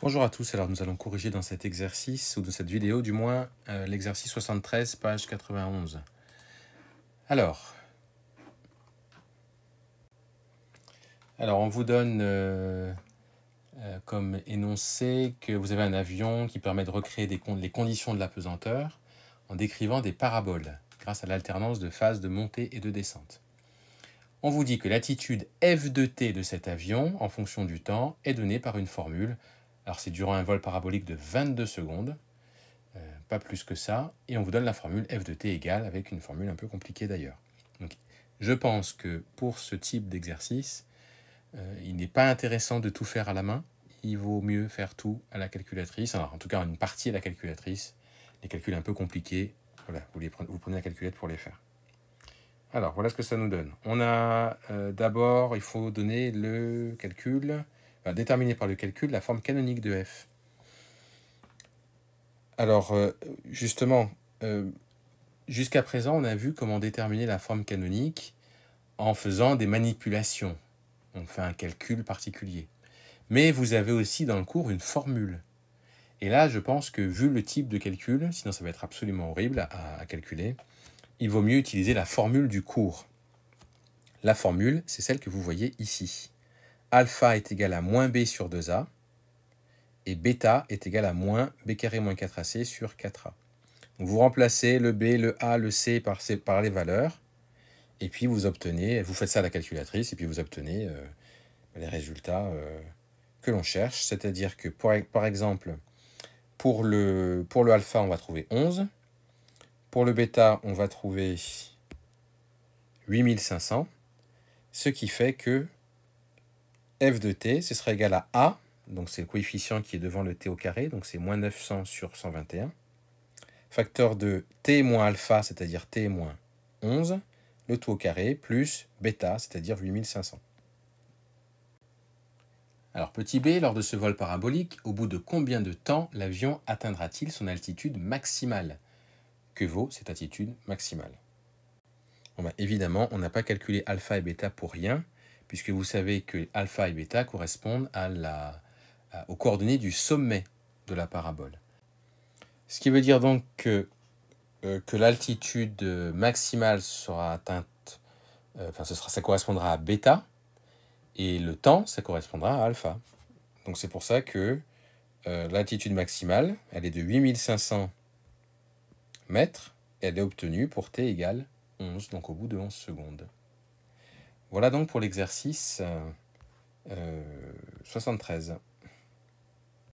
Bonjour à tous, alors nous allons corriger dans cet exercice, ou dans cette vidéo du moins, l'exercice 73, page 91. Alors on vous donne comme énoncé que vous avez un avion qui permet de recréer les conditions de la pesanteur en décrivant des paraboles, grâce à l'alternance de phases de montée et de descente. On vous dit que l'attitude f de t de cet avion, en fonction du temps, est donnée par une formule. Alors c'est durant un vol parabolique de 22 secondes, pas plus que ça, et on vous donne la formule f de t égale, avec une formule un peu compliquée d'ailleurs. Donc, je pense que pour ce type d'exercice, il n'est pas intéressant de tout faire à la main, il vaut mieux faire tout à la calculatrice, alors en tout cas une partie à la calculatrice, les calculs un peu compliqués, voilà, vous prenez la calculette pour les faire. Alors, voilà ce que ça nous donne. On a d'abord, il faut donner le calcul, déterminer par le calcul la forme canonique de f. Alors, justement, jusqu'à présent, on a vu comment déterminer la forme canonique en faisant des manipulations. On fait un calcul particulier. Mais vous avez aussi dans le cours une formule. Et là, je pense que vu le type de calcul, sinon ça va être absolument horrible à calculer, il vaut mieux utiliser la formule du cours. La formule, c'est celle que vous voyez ici. Alpha est égal à moins b sur 2a, et bêta est égal à moins b carré moins 4ac sur 4a. Donc vous remplacez le b, le a, le c par les valeurs, et puis vous obtenez, vous faites ça à la calculatrice, et puis vous obtenez les résultats que l'on cherche. C'est-à-dire que, par exemple, pour le alpha, on va trouver 11. Pour le bêta, on va trouver 8500. Ce qui fait que f de t, ce sera égal à a, donc c'est le coefficient qui est devant le t au carré, donc c'est moins 900 sur 121. Facteur de t moins alpha, c'est-à-dire t moins 11, le tout au carré, plus bêta, c'est-à-dire 8500. Alors, petit b, lors de ce vol parabolique, au bout de combien de temps l'avion atteindra-t-il son altitude maximale? Que vaut cette altitude maximale? Bon, évidemment, on n'a pas calculé alpha et bêta pour rien, puisque vous savez que alpha et bêta correspondent aux coordonnées du sommet de la parabole. Ce qui veut dire donc que l'altitude maximale sera atteinte, ça correspondra à bêta, et le temps, ça correspondra à alpha. Donc c'est pour ça que l'altitude maximale, elle est de 8500 mètres, et elle est obtenue pour t égale 11, donc au bout de 11 secondes. Voilà donc pour l'exercice 73.